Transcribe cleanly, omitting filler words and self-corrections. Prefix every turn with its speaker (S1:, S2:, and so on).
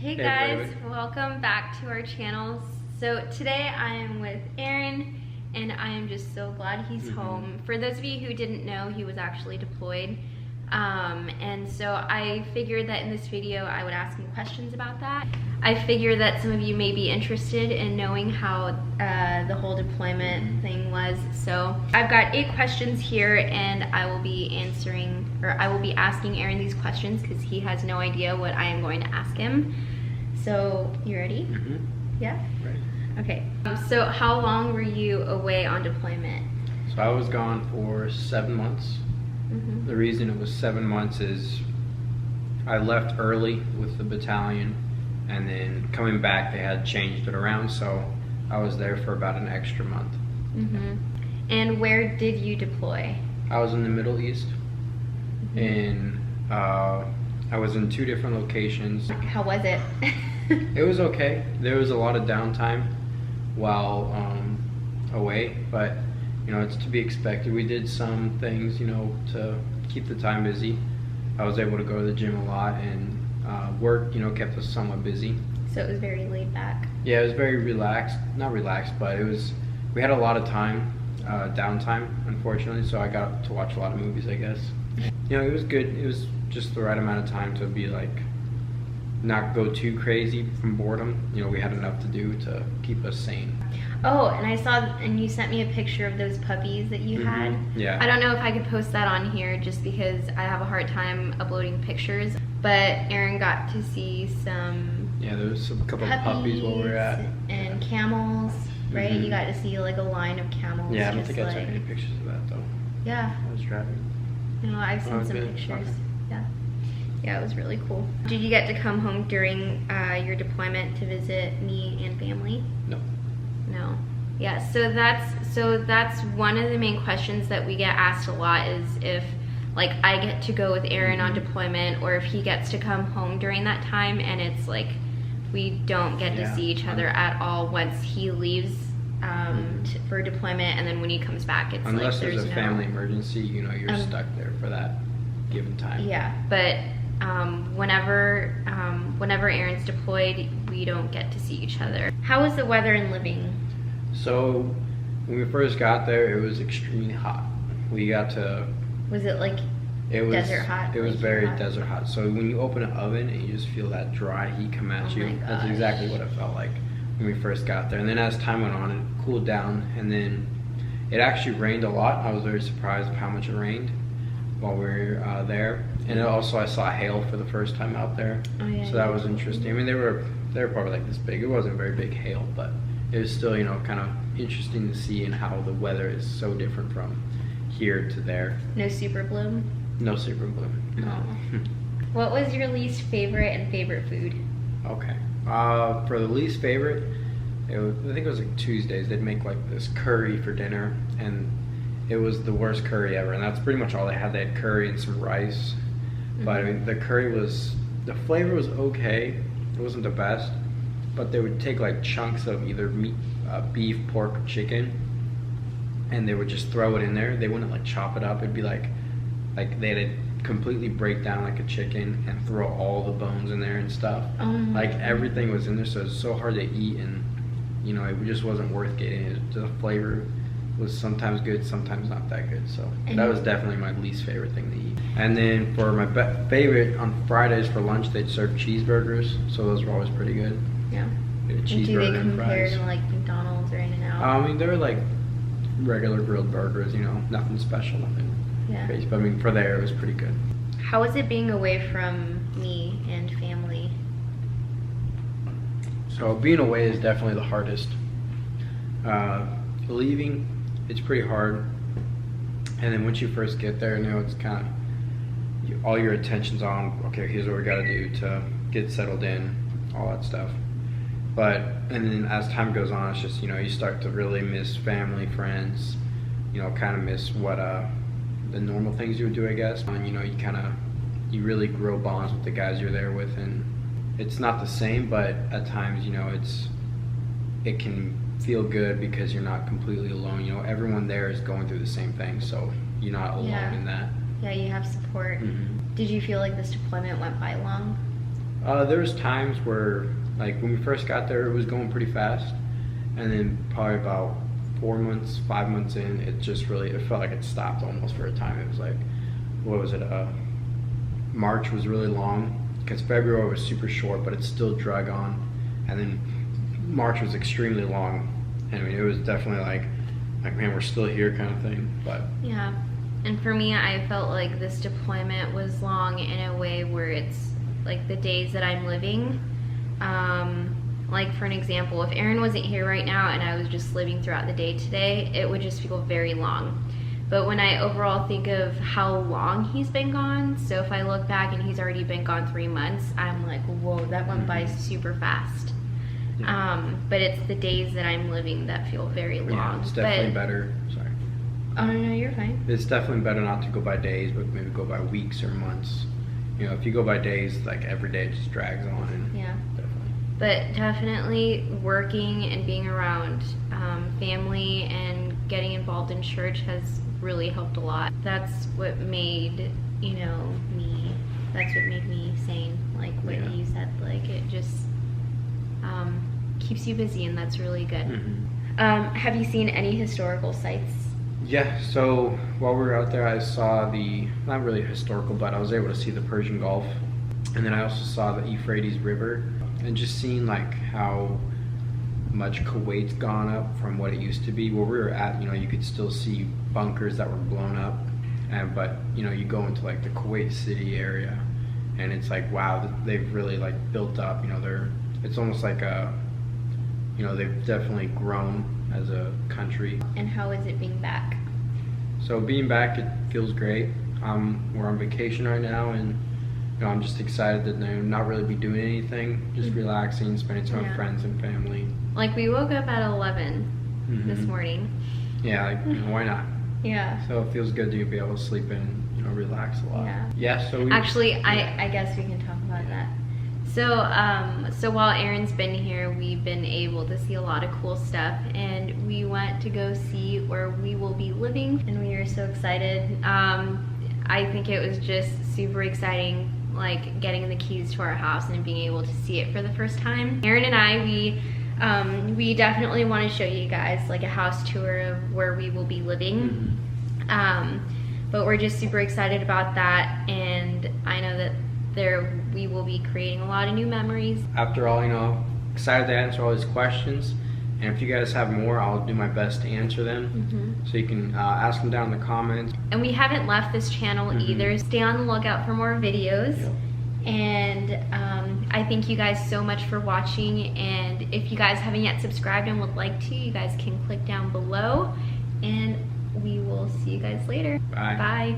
S1: Hey guys, welcome back to our channel. So today I am with Aaron and I am just so glad he's home. For those of you who didn't know, he was actually deployed. And so I figured that in this video I would ask him questions about that. I figure that some of you may be interested in knowing how the whole deployment thing was. So I've got 8 questions here and I will be asking Aaron these questions because he has no idea what I am going to ask him. So you ready? Yeah?
S2: Right.
S1: Okay. So how long were you away on deployment?
S2: So I was gone for 7 months. The reason it was 7 months is I left early with the battalion, and then coming back they had changed it around, so I was there for about an extra month.
S1: And where did you deploy?
S2: I was in the Middle East, and I was in 2 different locations.
S1: How was it?
S2: It was okay. There was a lot of downtime while away, but you know, it's to be expected. We did some things, you know, to keep the time busy. I was able to go to the gym a lot, and work, you know, kept us somewhat busy.
S1: So it was very laid back.
S2: Yeah, it was very relaxed. Not relaxed, but it was, we had a lot of time, downtime, unfortunately, so I got to watch a lot of movies, I guess. You know, it was good. It was just the right amount of time to be like, not go too crazy from boredom. You know, we had enough to do to keep us sane.
S1: Oh, and I saw, and you sent me a picture of those puppies that you had.
S2: Yeah.
S1: I don't know if I could post that on here just because I have a hard time uploading pictures, but Aaron got to see some.
S2: Yeah, there was a couple of puppies while we were at.
S1: And camels, right? You got to see like a line of camels.
S2: Yeah, I don't think I took any pictures of that though.
S1: Yeah.
S2: I was driving.
S1: No, I've seen some
S2: good.
S1: pictures.
S2: Okay.
S1: Yeah. Yeah, it was really cool. Did you get to come home during your deployment to visit me and family?
S2: No.
S1: No. Yeah, so that's one of the main questions that we get asked a lot is if like I get to go with Aaron on deployment or if he gets to come home during that time, and it's like we don't get to see each other at all once he leaves for deployment, and then when he comes back it's
S2: unless
S1: like
S2: there's a family emergency, you know, you're stuck there for that given time.
S1: Yeah, but whenever Aaron's deployed, we don't get to see each other. How was the weather and living?
S2: So when we first got there, it was extremely hot. We got to.
S1: Was it like desert hot?
S2: It was
S1: like
S2: very
S1: hot?
S2: desert hot. So when you open an oven and you just feel that dry heat come at you, that's exactly what it felt like when we first got there. And then as time went on, it cooled down, and then it actually rained a lot. I was very surprised of how much it rained while we were there. And also I saw hail for the first time out there.
S1: Oh, yeah,
S2: so that was interesting. I mean, they were probably like this big. It wasn't very big hail, but it was still, you know, kind of interesting to see and how the weather is so different from here to there.
S1: No super bloom?
S2: No super bloom. No.
S1: What was your least favorite and favorite food?
S2: Okay. For the least favorite, I think it was like Tuesdays. They'd make like this curry for dinner, and it was the worst curry ever. And that's pretty much all they had. They had curry and some rice. But I mean, the flavor was okay. It wasn't the best. But they would take like chunks of either meat, beef, pork, or chicken, and they would just throw it in there. They wouldn't like chop it up. It'd be like they'd completely break down like a chicken and throw all the bones in there and stuff. Like everything was in there, so it's so hard to eat, and you know, it just wasn't worth getting it. The flavor was sometimes good, sometimes not that good. So that was definitely my least favorite thing to eat. And then for my favorite, on Fridays for lunch, they'd serve cheeseburgers, so those were always pretty good.
S1: Yeah.
S2: And
S1: do they compare
S2: fries.
S1: to like McDonald's or In-N-Out?
S2: I mean, they were like regular grilled burgers, you know, nothing special, nothing crazy. But I mean, for there, it was pretty good.
S1: How was it being away from me and family?
S2: So being away is definitely the hardest. Leaving, it's pretty hard. And then once you first get there, you know, it's kind of, all your attention's on, okay, here's what we got to do to get settled in, all that stuff. But, and then as time goes on, it's just, you know, you start to really miss family, friends, you know, kind of miss what the normal things you would do, I guess. And, you know, you really grow bonds with the guys you're there with, and it's not the same, but at times, you know, it can feel good because you're not completely alone. You know, everyone there is going through the same thing, so you're not alone in that.
S1: Yeah, you have support. Did you feel like this deployment went by long?
S2: There was times where, like when we first got there, it was going pretty fast, and then probably about 4 months, 5 months in, it felt like it stopped almost for a time. It was like, what was it? March was really long because February was super short, but it still drug on, and then March was extremely long. And I mean, it was definitely like man, we're still here kind of thing. But
S1: yeah, and for me, I felt like this deployment was long in a way where it's like the days that I'm living. Like for an example, if Aaron wasn't here right now and I was just living throughout the day today, it would just feel very long. But when I overall think of how long he's been gone, so if I look back and he's already been gone 3 months, I'm like, whoa, that went by super fast.
S2: yeah.
S1: But it's the days that I'm living that feel very long.
S2: Yeah, it's definitely better. Sorry.
S1: Oh no, you're fine.
S2: It's definitely better not to go by days, but maybe go by weeks or months. You know, if you go by days, like every day just drags on. And
S1: Yeah.
S2: definitely.
S1: But definitely working and being around family and getting involved in church has really helped a lot. That's what made, that's what made me sane. Like what
S2: Yeah.
S1: you said, like it just keeps you busy, and that's really good.
S2: Mm-hmm.
S1: Have you seen any historical sites?
S2: Yeah, so while we were out there, I saw not really historical, but I was able to see the Persian Gulf. And then I also saw the Euphrates River, and just seeing like how much Kuwait's gone up from what it used to be. Where we were at, you could still see bunkers that were blown up. But you go into like the Kuwait City area, and it's like, wow, they've really like built up. It's almost like they've definitely grown as a country.
S1: And how is it being back?
S2: So being back, it feels great. We're on vacation right now, and I'm just excited that I'm not really be doing anything, just relaxing, spending time with friends and family.
S1: Like we woke up at 11 this morning.
S2: Yeah, like, why not?
S1: Yeah.
S2: So it feels good to be able to sleep in, relax a lot. Yeah. So
S1: actually, I guess we can talk about that. So while Aaron's been here, we've been able to see a lot of cool stuff, and we went to go see where we will be living, and we are so excited. I think it was just super exciting, like getting the keys to our house and being able to see it for the first time. Aaron and I, we definitely want to show you guys like a house tour of where we will be living. But we're just super excited about that, and I know that we will be creating a lot of new memories.
S2: After all, excited to answer all these questions, and if you guys have more, I'll do my best to answer them. So you can ask them down in the comments.
S1: And we haven't left this channel either. Stay on the lookout for more videos. And I thank you guys so much for watching, and if you guys haven't yet subscribed and would like to, you guys can click down below, and we will see you guys later.
S2: Bye.
S1: Bye.